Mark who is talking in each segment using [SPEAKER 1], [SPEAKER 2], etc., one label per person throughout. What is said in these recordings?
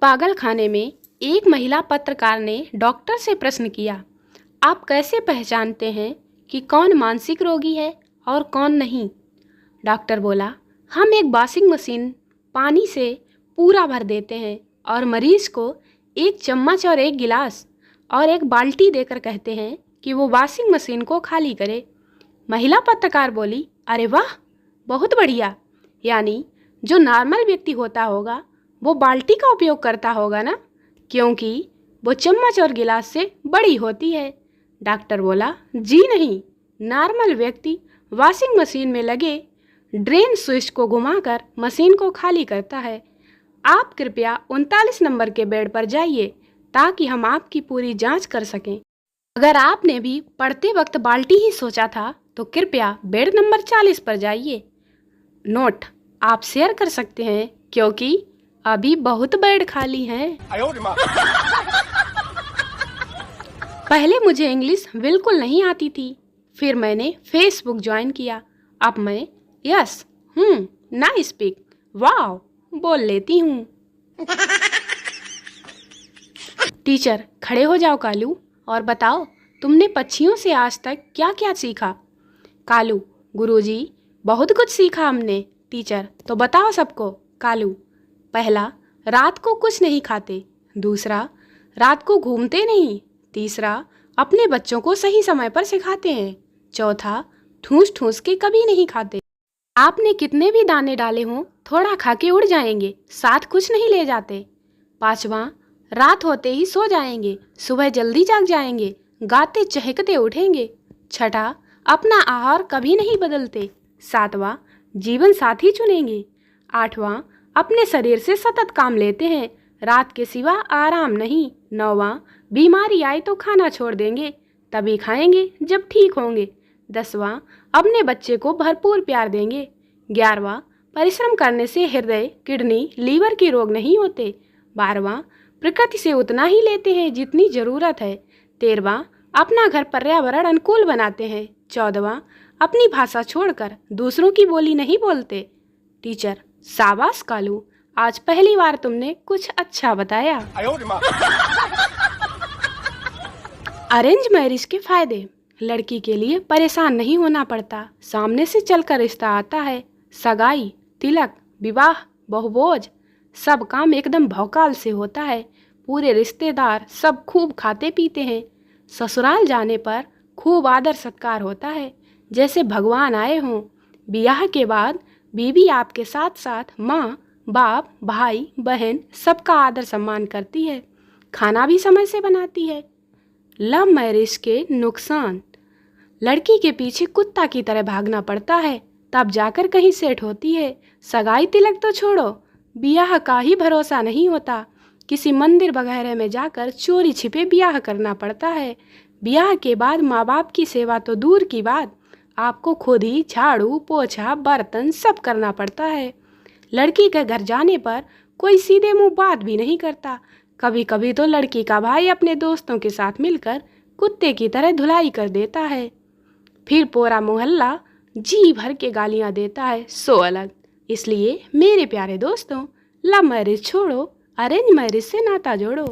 [SPEAKER 1] पागल खाने में एक महिला पत्रकार ने डॉक्टर से प्रश्न किया, आप कैसे पहचानते हैं कि कौन मानसिक रोगी है और कौन नहीं? डॉक्टर बोला, हम एक वॉशिंग मशीन पानी से पूरा भर देते हैं और मरीज को एक चम्मच और एक गिलास और एक बाल्टी देकर कहते हैं कि वो वॉशिंग मशीन को खाली करे। महिला पत्रकार बोली, अरे वाह, बहुत बढ़िया। यानी जो नॉर्मल व्यक्ति होता होगा वो बाल्टी का उपयोग करता होगा ना, क्योंकि वो चम्मच और गिलास से बड़ी होती है। डॉक्टर बोला, जी नहीं, नॉर्मल व्यक्ति वॉशिंग मशीन में लगे ड्रेन स्विच को घुमाकर मशीन को खाली करता है। आप कृपया 39 नंबर के बेड पर जाइए ताकि हम आपकी पूरी जांच कर सकें। अगर आपने भी पढ़ते वक्त बाल्टी ही सोचा था तो कृपया बेड नंबर 40 पर जाइए। नोट, आप शेयर कर सकते हैं क्योंकि अभी बहुत बेड खाली हैं। पहले मुझे इंग्लिश बिल्कुल नहीं आती थी, फिर मैंने फेसबुक ज्वाइन किया। अब मैं यस, नाइस स्पीक, वाओ बोल लेती हूँ। टीचर, खड़े हो जाओ कालू और बताओ तुमने पक्षियों से आज तक क्या क्या सीखा? कालू, गुरुजी बहुत कुछ सीखा हमने। टीचर, तो बताओ सबको। कालू, पहला, रात को कुछ नहीं खाते। दूसरा, रात को घूमते नहीं। तीसरा, अपने बच्चों को सही समय पर सिखाते हैं। चौथा, ठूस ठूस के कभी नहीं खाते। आपने कितने भी दाने डाले हों थोड़ा खा के उड़ जाएंगे, साथ कुछ नहीं ले जाते। पांचवा, रात होते ही सो जाएंगे, सुबह जल्दी जाग जाएंगे, गाते चहकते उठेंगे। छठा, अपना आहार कभी नहीं बदलते। सातवां, जीवन साथी चुनेंगे। आठवां, अपने शरीर से सतत काम लेते हैं, रात के सिवा आराम नहीं। नौवां, बीमारी आए तो खाना छोड़ देंगे, तभी खाएंगे जब ठीक होंगे। 10वां, अपने बच्चे को भरपूर प्यार देंगे। 11वां, परिश्रम करने से हृदय, किडनी, लीवर के रोग नहीं होते। 12वां, प्रकृति से उतना ही लेते हैं जितनी ज़रूरत है। 13वां, अपना घर पर्यावरण अनुकूल बनाते हैं। 14वां, अपनी भाषा छोड़कर दूसरों की बोली नहीं बोलते। टीचर, शाबाश कालू, आज पहली बार तुमने कुछ अच्छा बताया। अरेंज मैरिज के फायदे। लड़की के लिए परेशान नहीं होना पड़ता, सामने से चलकर रिश्ता आता है। सगाई, तिलक, विवाह, बहुभोज, सब काम एकदम भौकाल से होता है। पूरे रिश्तेदार सब खूब खाते पीते हैं। ससुराल जाने पर खूब आदर सत्कार होता है, जैसे भगवान आए हों। ब्याह के बाद बीवी आपके साथ साथ माँ, बाप, भाई, बहन सबका आदर सम्मान करती है, खाना भी समय से बनाती है। लव मैरिज के नुकसान। लड़की के पीछे कुत्ता की तरह भागना पड़ता है, तब जाकर कहीं सेट होती है। सगाई तिलक तो छोड़ो, ब्याह का ही भरोसा नहीं होता। किसी मंदिर वगैरह में जाकर चोरी छिपे ब्याह करना पड़ता है। ब्याह के बाद माँ बाप की सेवा तो दूर की बात, आपको खुद ही झाड़ू, पोछा, बर्तन सब करना पड़ता है। लड़की के घर जाने पर कोई सीधे मुंह बात भी नहीं करता। कभी कभी तो लड़की का भाई अपने दोस्तों के साथ मिलकर कुत्ते की तरह धुलाई कर देता है। फिर पूरा मोहल्ला जी भर के गालियां देता है, सो अलग। इसलिए मेरे प्यारे दोस्तों, लव मैरिज छोड़ो, अरेंज मैरिज से नाता जोड़ो।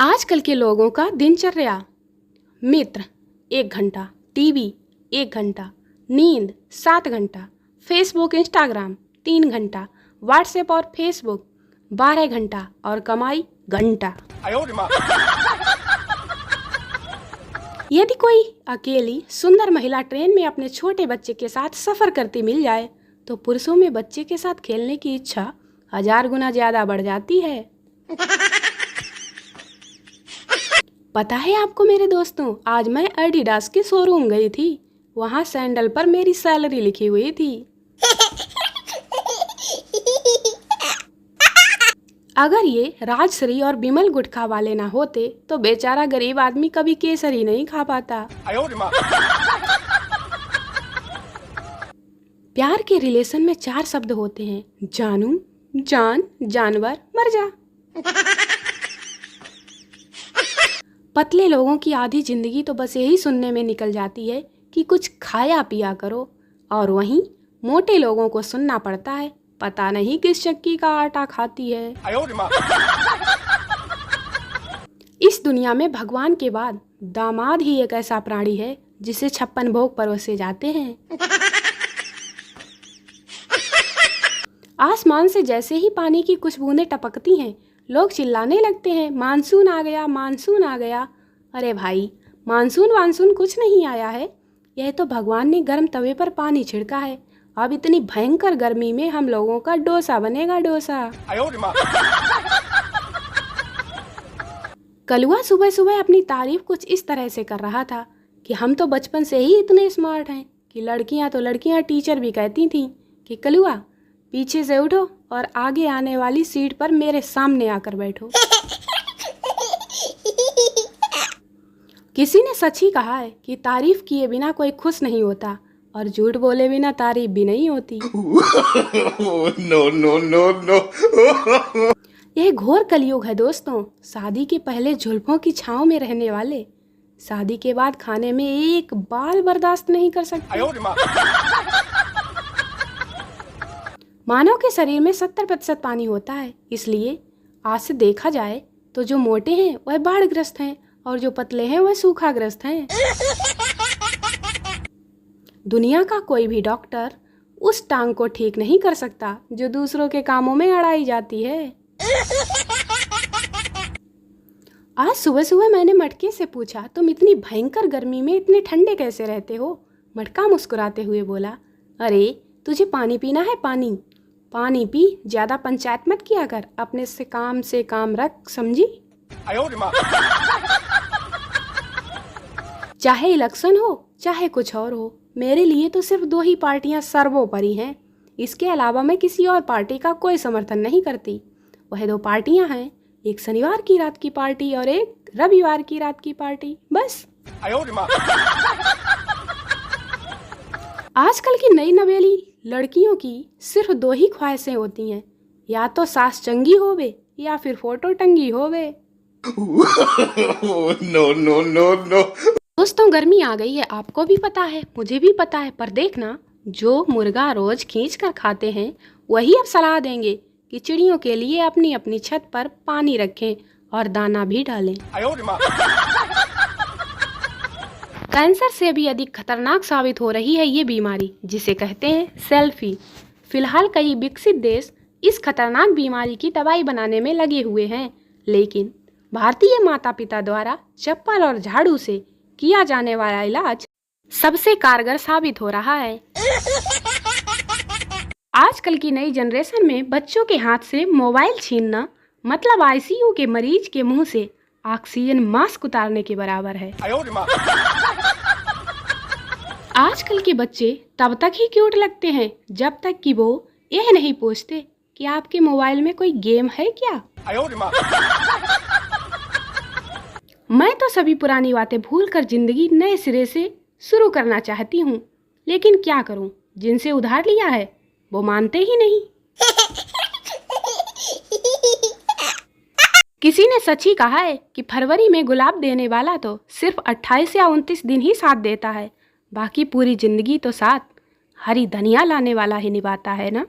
[SPEAKER 1] आजकल के लोगों का दिनचर्या। मित्र 1 घंटा, टीवी 1 घंटा, नींद 7 घंटा, फेसबुक इंस्टाग्राम 3 घंटा, व्हाट्सएप और फेसबुक 12 घंटा और कमाई घंटा। यदि कोई अकेली सुंदर महिला ट्रेन में अपने छोटे बच्चे के साथ सफर करती मिल जाए तो पुरुषों में बच्चे के साथ खेलने की इच्छा 1000 गुना ज्यादा बढ़ जाती है। पता है आपको मेरे दोस्तों, आज मैं एडिडास के शोरूम गई थी। वहाँ सैंडल पर मेरी सैलरी लिखी हुई थी। अगर ये राजश्री और बिमल गुटखा वाले ना होते तो बेचारा गरीब आदमी कभी केसरी नहीं खा पाता। प्यार के रिलेशन में 4 शब्द होते हैं, जानू, जान, जानवर, मर जा। पतले लोगों की आधी जिंदगी तो बस यही सुनने में निकल जाती है कि कुछ खाया पिया करो, और वहीं मोटे लोगों को सुनना पड़ता है पता नहीं किस चक्की का आटा खाती है। इस दुनिया में भगवान के बाद दामाद ही एक ऐसा प्राणी है जिसे 56 भोग परोसे जाते हैं। आसमान से जैसे ही पानी की कुछ बूंदें टपकती हैं, लोग चिल्लाने लगते हैं, मानसून आ गया, मानसून आ गया। अरे भाई, मानसून वानसून कुछ नहीं आया है। यह तो भगवान ने गर्म तवे पर पानी छिड़का है। अब इतनी भयंकर गर्मी में हम लोगों का डोसा बनेगा, डोसा। कलुआ सुबह सुबह अपनी तारीफ कुछ इस तरह से कर रहा था कि हम तो बचपन से ही इतने स्मार्ट हैं कि लड़कियां टीचर भी कहती थीं कि कलुआ पीछे से उठो और आगे आने वाली सीट पर मेरे सामने आकर बैठो। किसी ने सच ही कहा है कि तारीफ किए बिना कोई खुश नहीं होता और झूठ बोले बिना तारीफ भी नहीं होती।
[SPEAKER 2] No no no no.
[SPEAKER 1] यह घोर कलयुग है दोस्तों। शादी के पहले जुल्फों की छांव में रहने वाले शादी के बाद खाने में एक बाल बर्दाश्त नहीं कर सकते। मानव के शरीर में 70% पानी होता है, इसलिए आज से देखा जाए तो जो मोटे हैं वह बाढ़ग्रस्त हैं और जो पतले हैं वह सूखाग्रस्त हैं। दुनिया का कोई भी डॉक्टर उस टांग को ठीक नहीं कर सकता जो दूसरों के कामों में अड़ाई जाती है। आज सुबह सुबह मैंने मटके से पूछा, तुम इतनी भयंकर गर्मी में इतने ठंडे कैसे रहते हो? मटका मुस्कुराते हुए बोला, अरे तुझे पानी पीना है, पानी पानी पी, ज्यादा पंचायत मत किया कर, अपने से काम रख, समझी? चाहे इलेक्शन हो चाहे कुछ और हो, मेरे लिए तो सिर्फ 2 ही पार्टियां सर्वोपरि हैं। इसके अलावा मैं किसी और पार्टी का कोई समर्थन नहीं करती। वह 2 पार्टियां हैं, एक शनिवार की रात की पार्टी और एक रविवार की रात की पार्टी, बस। आजकल की नई नवेली लड़कियों की सिर्फ 2 ही ख्वाहिशें होती हैं, या तो सास चंगी होवे या फिर फोटो टंगी होवे।
[SPEAKER 2] No no no no.
[SPEAKER 1] दोस्तों, गर्मी आ गई है, आपको भी पता है, मुझे भी पता है, पर देखना, जो मुर्गा रोज खींच कर खाते हैं वही अब सलाह देंगे कि चिड़ियों के लिए अपनी अपनी छत पर पानी रखें और दाना भी डालें। कैंसर से भी अधिक खतरनाक साबित हो रही है ये बीमारी, जिसे कहते हैं सेल्फी। फिलहाल कई विकसित देश इस खतरनाक बीमारी की दवाई बनाने में लगे हुए हैं, लेकिन भारतीय माता पिता द्वारा चप्पल और झाड़ू से किया जाने वाला इलाज सबसे कारगर साबित हो रहा है। आजकल की नई जनरेशन में बच्चों के हाथ से मोबाइल छीनना मतलब आईसीयू के मरीज के मुंह से ऑक्सीजन मास्क उतारने के बराबर है। आजकल के बच्चे तब तक ही क्यूट लगते हैं जब तक कि वो यह नहीं पूछते कि आपके मोबाइल में कोई गेम है क्या। मैं तो सभी पुरानी बातें भूलकर जिंदगी नए सिरे से शुरू करना चाहती हूँ, लेकिन क्या करूँ, जिनसे उधार लिया है वो मानते ही नहीं। किसी ने सच ही कहा है कि फरवरी में गुलाब देने वाला तो सिर्फ 28 या 29 दिन ही साथ देता है, बाकी पूरी जिंदगी तो साथ हरी धनिया लाने वाला ही निभाता है ना।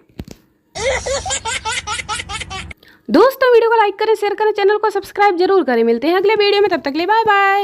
[SPEAKER 1] दोस्तों, वीडियो को लाइक करें, शेयर करें, चैनल को सब्सक्राइब जरूर करें। मिलते हैं अगले वीडियो में, तब तक के लिए बाय बाय।